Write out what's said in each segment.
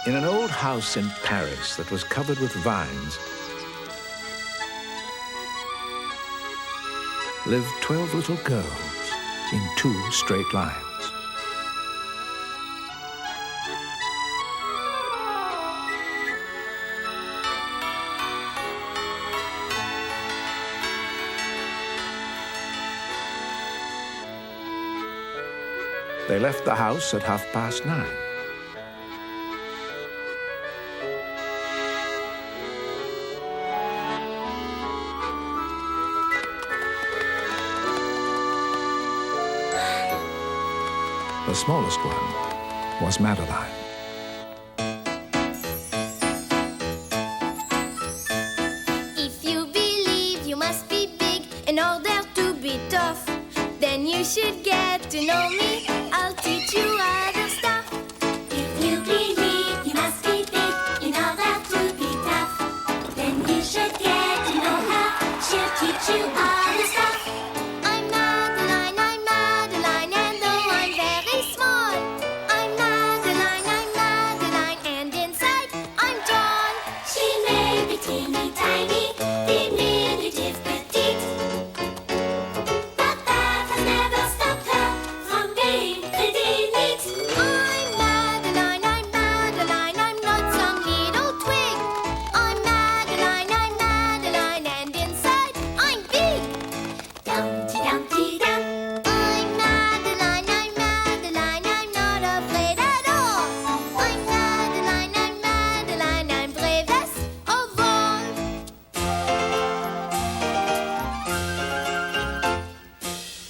In an old house in Paris that was covered with vines lived 12 little girls in 2 straight lines. They left the house at 9:30. The smallest one was Madeline. If you believe you must be big in order to be tough, then you should get to know me. I'll teach you other stuff. If you believe you must be big in order to be tough, then you should get to know her. She'll teach you other stuff. I'm Madeline, and though I'm very small, I'm Madeline, and inside I'm tall. She may be teeny tiny, diminutive petite, but that has never stopped her from being pretty neat. I'm Madeline, I'm not some little twig. I'm Madeline, and inside I'm big. Dumpty Dumpty Dum. I'm Madeline, I'm not afraid at all. I'm Madeline, I'm bravest of all.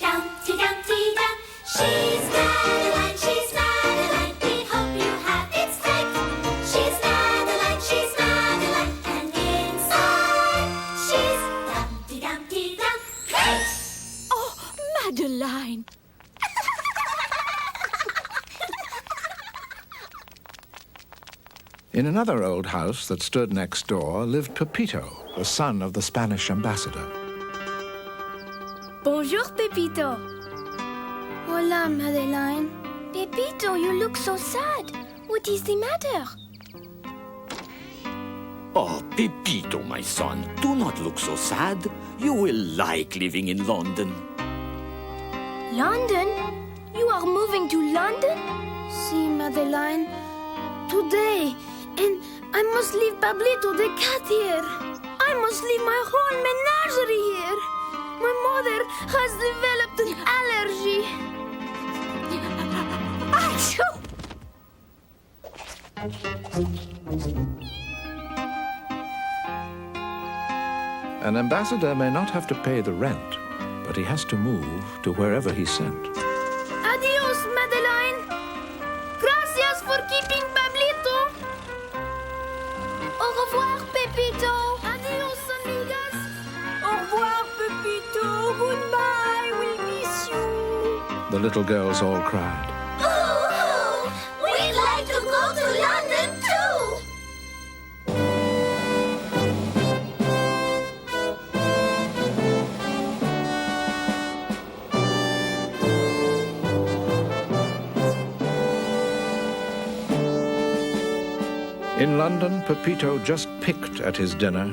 Dumpty Dumpty Dum. She's Madeline, we hope you have it straight. She's Madeline, and inside she's Dumpty Dumpty Dum. Great! Oh, Madeline! In another old house that stood next door lived Pepito, the son of the Spanish ambassador. Bonjour, Pepito. Hola, Madeline. Pepito, you look so sad. What is the matter? Oh, Pepito, my son, do not look so sad. You will like living in London. London? You are moving to London? See, Madeline, today, and I must leave Pablito the cat here. I must leave my whole menagerie here. My mother has developed an allergy. Achoo! An ambassador may not have to pay the rent, but he has to move to wherever he's sent. Adios, Madeline. Gracias for keeping Pablito. Au revoir, Pepito. Adios, amigas. Au revoir, Pepito. Goodbye. We'll miss you. The little girls all cried. Ooh, we'd like to go to London too. In London, Pepito just picked at his dinner.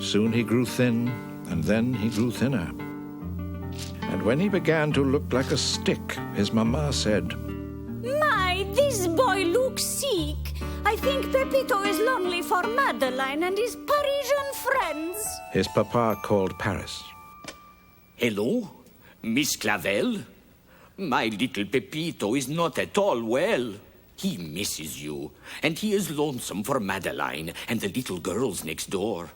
Soon he grew thin, and then he grew thinner. And when he began to look like a stick, his mama said, My, this boy looks sick. I think Pepito is lonely for Madeline and his Parisian friends. His papa called Paris. Hello, Miss Clavel? My little Pepito is not at all well. He misses you, and he is lonesome for Madeline and the little girls next door.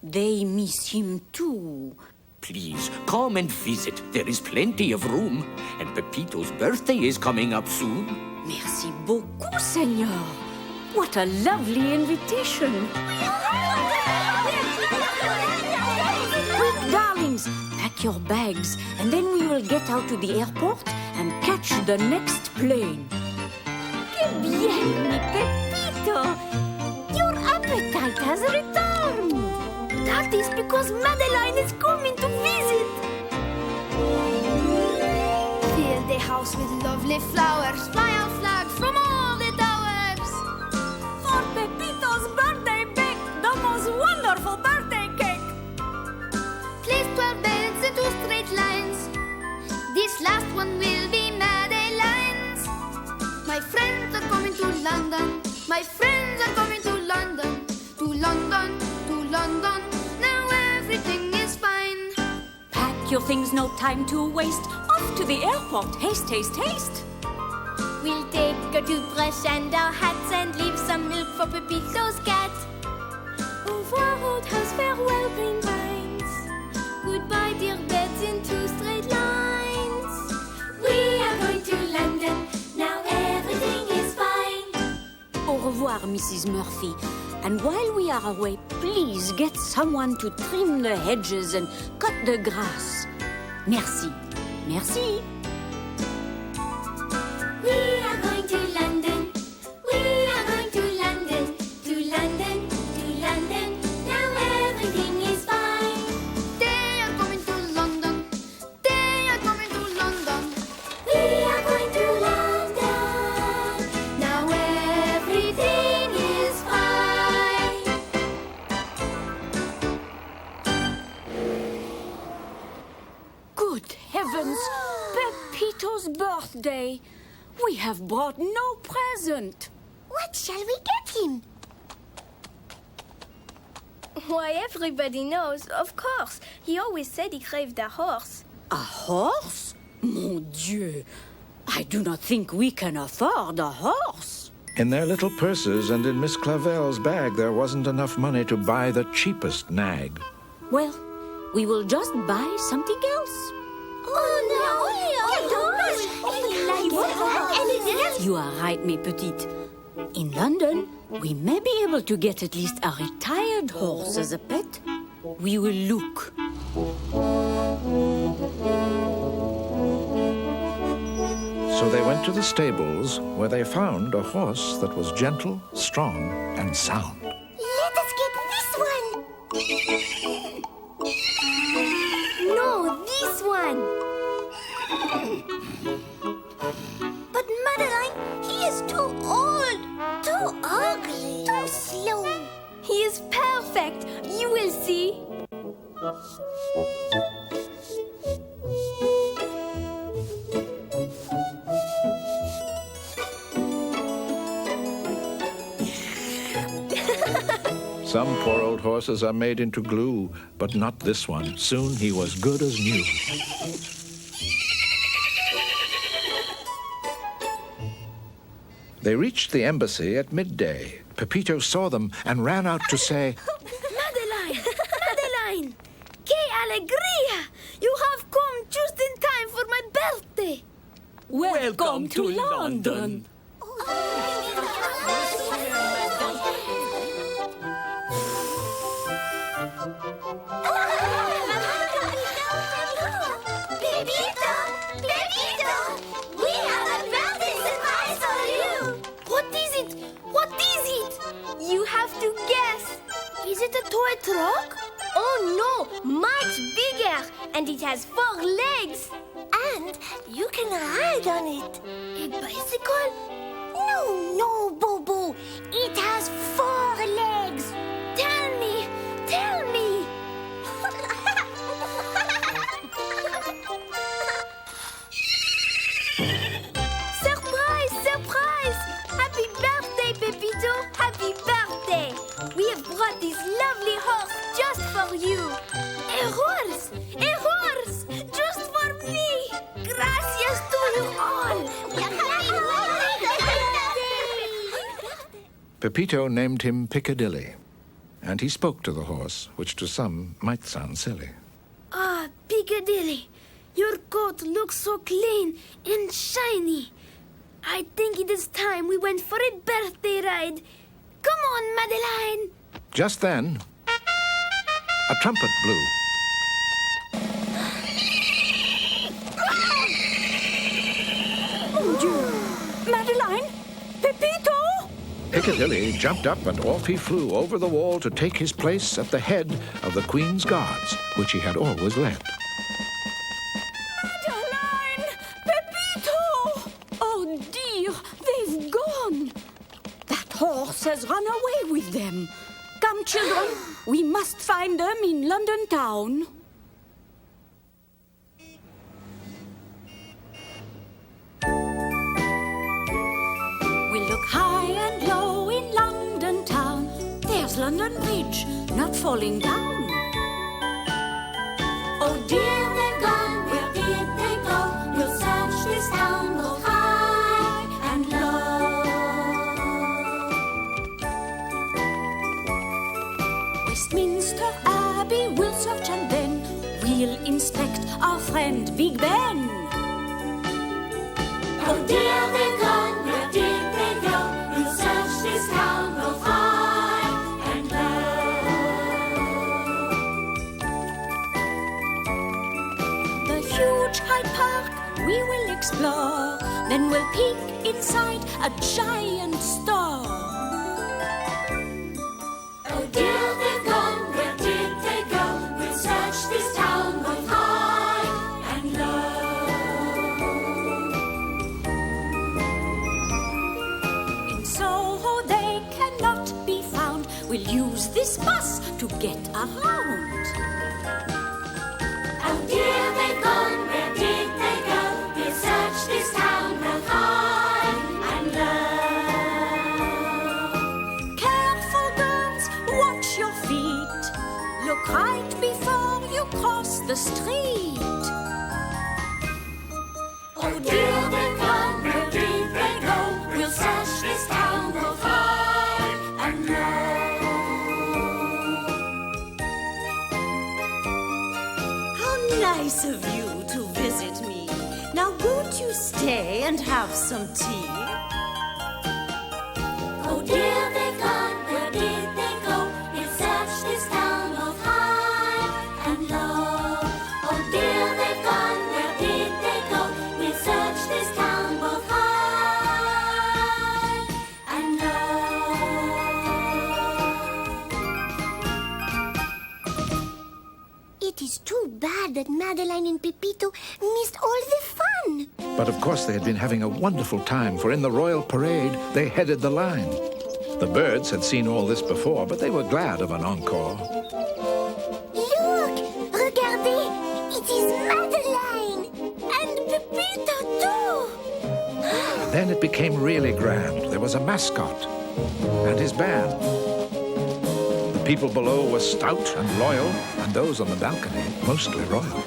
They miss him too. Please, come and visit. There is plenty of room, and Pepito's birthday is coming up soon. Merci beaucoup, Senor. What a lovely invitation. Quick, darlings, pack your bags, and then we will get out to the airport and catch the next plane. Que bien, mi Pepito! Your appetite has returned. That is because Madeline is coming to visit. Fill the house with lovely flowers. Fly our flag from all the towers. My friends are coming to London, to London, to London. Now everything is fine. Pack your things, no time to waste. Off to the airport, haste, haste, haste. We'll take a toothbrush and our hats and leave some milk for Pepito's cat. Au revoir, old house, farewell, green vines. Goodbye, dear beds in 2 straight lines. We are going to London, now everything is fine. Au revoir, Mrs. Murphy. And while we are away, please get someone to trim the hedges and cut the grass. Merci. Merci. We are going to London. We are going to London. To London, to London. Now everything is fine. They are coming to London. They are coming to London. We are going to London. Now everything is fine. Good heavens! Pepito's birthday! We have brought no present. What shall we get him? Why, everybody knows, of course. He always said he craved a horse. A horse? Mon Dieu! I do not think we can afford a horse. In their little purses and in Miss Clavel's bag, there wasn't enough money to buy the cheapest nag. Well, we will just buy something else. Oh, no! You are right, mes petites. In London, we may be able to get at least a retired horse as a pet. We will look. So they went to the stables, where they found a horse that was gentle, strong, and sound. Let us get this one! No, this one! But Madeline, he is too old, too ugly, too slow. He is perfect, you will see. Some poor old horses are made into glue, but not this one. Soon he was good as new. They reached the embassy at midday. Pepito saw them and ran out to say, Madeline! Madeline! Que alegría! You have come just in time for my birthday. Welcome to London. Pepito! Pepito! We have a birthday surprise for you! What is it? What is it? You have to guess. Is it a toy truck? Oh no, much bigger, and it has 4 legs. And you can ride on it. A bicycle? No, no, Bobo. It has 4 legs. Tell me! Tell me! Surprise! Surprise! Happy birthday, Pepito! Happy birthday! We have brought this lovely horse just for you. A horse! A horse! Just for me! Gracias to you all! Pepito named him Piccadilly, and he spoke to the horse, which to some might sound silly. Ah, Piccadilly, your coat looks so clean and shiny. I think it is time we went for a birthday ride. Come on, Madeline. Just then, a trumpet blew. Mon Dieu! Madeline! Pepito! Piccadilly jumped up and off he flew over the wall to take his place at the head of the Queen's Guards, which he had always led. Madeline! Pepito! Oh dear, they've gone. That horse has run away with them. Come, children, we must find them in London town. We look high and low in London Bridge, not falling down. Oh dear, they've gone, where did they go? We'll search this town both high and low. Westminster Abbey we'll search and then we'll inspect our friend Big Ben. Oh dear, they've gone, where did they go? We'll search this town both high and low. The huge Hyde Park we will explore, then we'll peek inside a giant store. Oh dear, they've gone, where did they go? We'll search this town both high and low. In Soho they cannot be found. We'll use this bus to get around. Oh dear, they've gone, where did they go? We'll search this town both high and low. Careful girls, watch your feet. Look right before you cross the street. Oh dear, they've gone, where did they go? We'll search this town both high and low. How nice of you to visit me. Now won't you stay and have some tea? Oh dear, they've gone, where did they go? We'll search this town both high and low. Oh dear, they've gone, where did they go? We'll search this town both high and low. It is too bad that Madeline and Pepito missed all the fun. But of course they had been having a wonderful time, for in the royal parade they headed the line. The birds had seen all this before, but they were glad of an encore. Look! Regardez! It is Madeline! And Pepito too! Then it became really grand. There was a mascot and his band. The people below were stout and loyal, and those on the balcony mostly royal.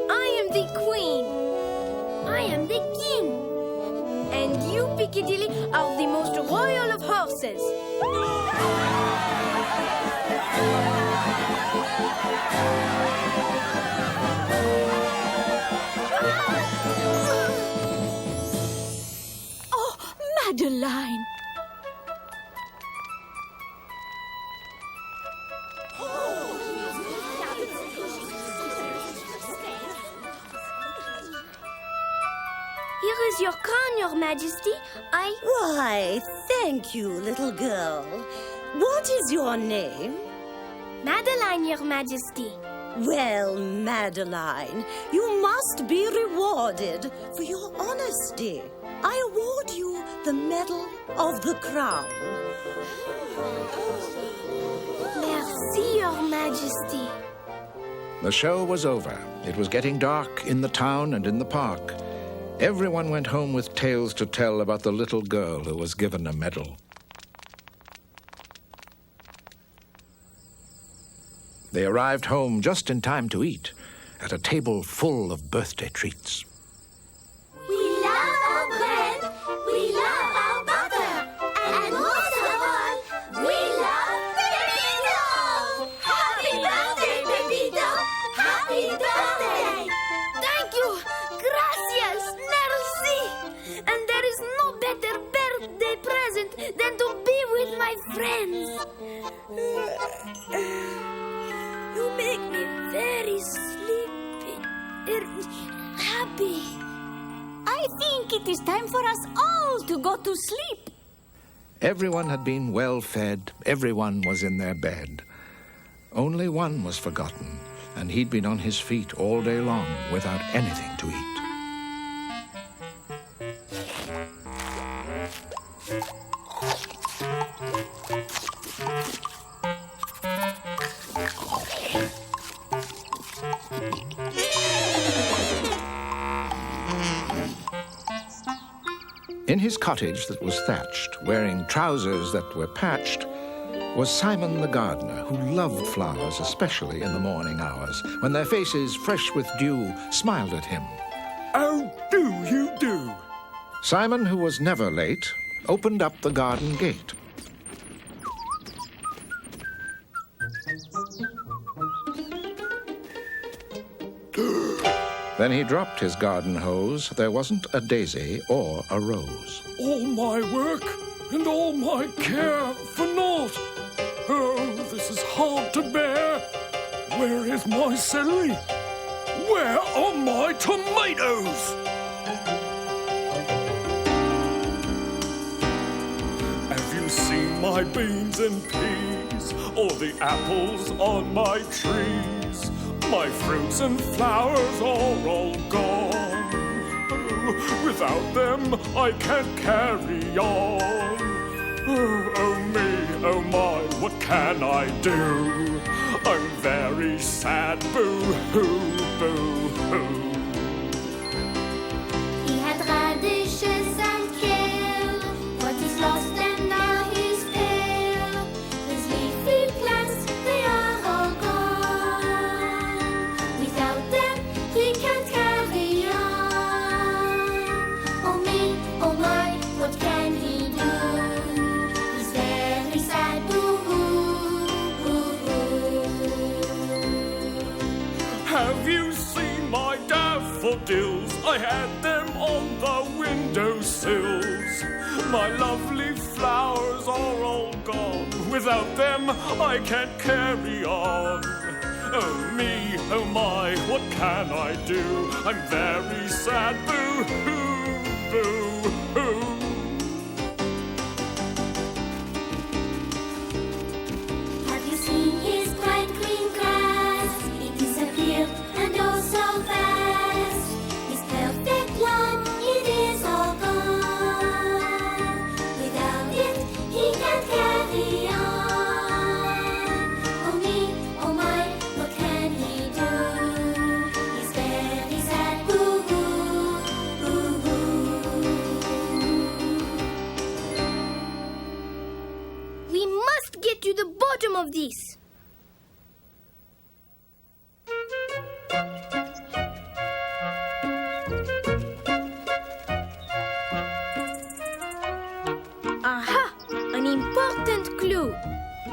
I am the queen. I am the king. And you, Piccadilly, are the most royal of horses. Oh, Madeline! Here is your crown, Your Majesty. Why, thank you, little girl. What is your name? Madeline, Your Majesty. Well, Madeline, you must be rewarded for your honesty. I award you the Medal of the Crown. Merci, Your Majesty. The show was over. It was getting dark in the town and in the park. Everyone went home with tales to tell about the little girl who was given a medal. They arrived home just in time to eat, at a table full of birthday treats. We love our bread, we love our butter, and most of all, we love Pepito! Happy birthday, Pepito! Happy birthday! Thank you. Gracias. Merci. And there is no better birthday present than to be with my friends. You make me very sleepy. Happy. I think it is time for us all to go to sleep. Everyone had been well fed, everyone was in their bed. Only one was forgotten, and he'd been on his feet all day long without anything to eat. In his cottage that was thatched, wearing trousers that were patched, was Simon the gardener, who loved flowers, especially in the morning hours, when their faces, fresh with dew, smiled at him. How do you do? Simon, who was never late, opened up the garden gate. Then he dropped his garden hose. There wasn't a daisy or a rose. All my work and all my care for naught. Oh, this is hard to bear. Where is my celery? Where are my tomatoes? Have you seen my beans and peas, or the apples on my trees? My fruits and flowers are all gone. Without them, I can't carry on. Oh me, oh my, what can I do? I'm very sad, boo-hoo, boo-hoo. He had radishes and kale, but he's lost and now he's pale. His leafy plants, they are all gone. Without them, he can't carry on. Oh me, oh my, what can he do? He's very sad, boo-hoo, boo-hoo. Have you seen my daffodils? I had them on the windowsills. My lovely flowers are all gone. Without them, I can't carry on. Oh me, oh my, what can I do? I'm very sad, boo-hoo, boo-hoo. Have you seen his bright green grass? It disappeared and oh so fast. His perfect lawn, it is all gone. Without it, he can't carry on. Oh me, oh my, what can he do? He's very sad, boo-hoo, boo-hoo. We must get to the bottom of this. Aha! An important clue.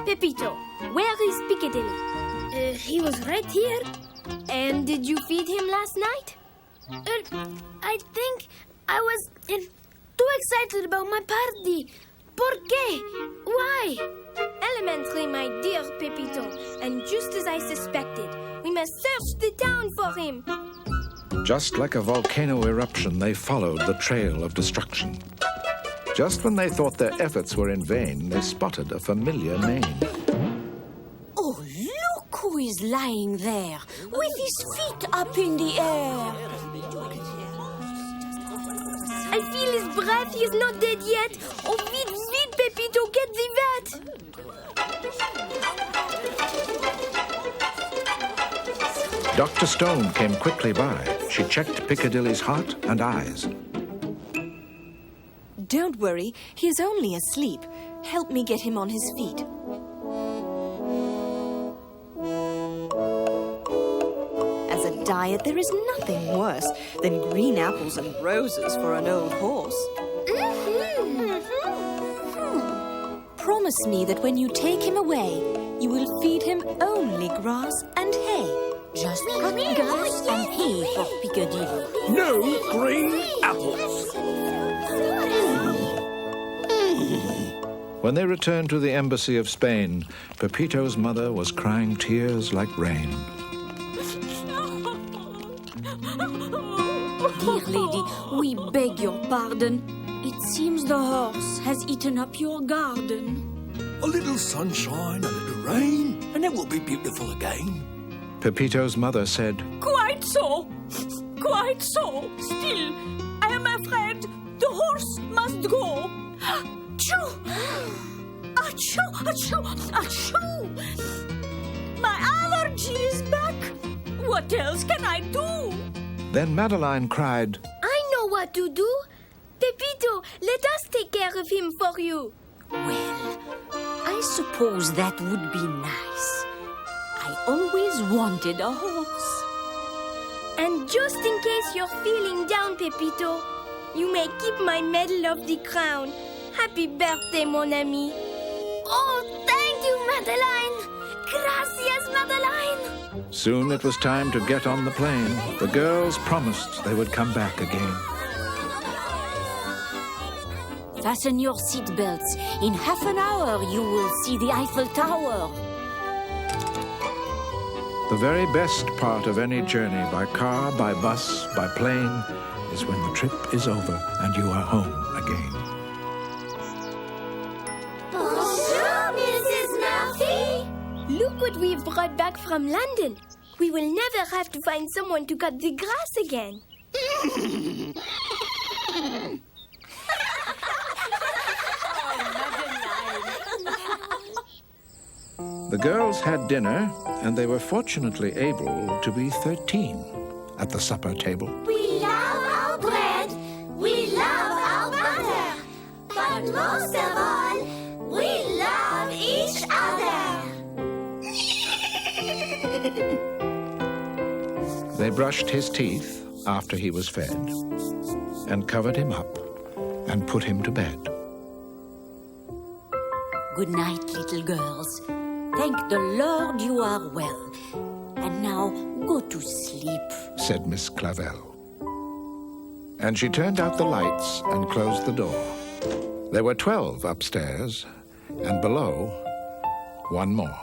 Pepito, where is Piccadilly? He was right here. And did you feed him last night? I think I was too excited about my party. ¿Por qué? Why? Elementary, my dear Pepito. And just as I suspected, we must search the town for him. Just like a volcano eruption, they followed the trail of destruction. Just when they thought their efforts were in vain, they spotted a familiar name. Oh, look who is lying there, with his feet up in the air. I feel his breath. He is not dead yet. Oh, vite, vite, Pepito, get the vet. Dr. Stone came quickly by. She checked Piccadilly's heart and eyes. Don't worry, he is only asleep. Help me get him on his feet. As a diet, there is nothing worse than green apples and roses for an old horse. Promise me that when you take him away, you will feed him only grass and hay. Just cut grass and hay for Piccadilly. No green apples. When they returned to the embassy of Spain, Pepito's mother was crying tears like rain. Dear lady, we beg your pardon. It seems the horse has eaten up your garden. A little sunshine, a little rain, and it will be beautiful again. Pepito's mother said, Quite so. Quite so. Still, I am afraid the horse must go. Achoo! Achoo! Achoo! Achoo! My allergy is back. What else can I do? Then Madeline cried, I know what to do. Pepito, let us take care of him for you. Well, I suppose that would be nice. I always wanted a horse. And just in case you're feeling down, Pepito, you may keep my medal of the crown. Happy birthday, mon ami. Oh, thank you, Madeline. Gracias, Madeline. Soon it was time to get on the plane. The girls promised they would come back again. Fasten your seatbelts. In half an hour, you will see the Eiffel Tower. The very best part of any journey by car, by bus, by plane is when the trip is over and you are home again. Bonjour, Mrs. Murphy. Look what we've brought back from London. We will never have to find someone to cut the grass again. The girls had dinner, and they were fortunately able to be 13 at the supper table. We love our bread. We love our butter. But most of all, we love each other. They brushed his teeth after he was fed, and covered him up, and put him to bed. Good night, little girls. Thank the Lord you are well. And now go to sleep, said Miss Clavel. And she turned out the lights and closed the door. There were 12 upstairs, and below, one more.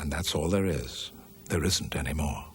And that's all there is. There isn't any more.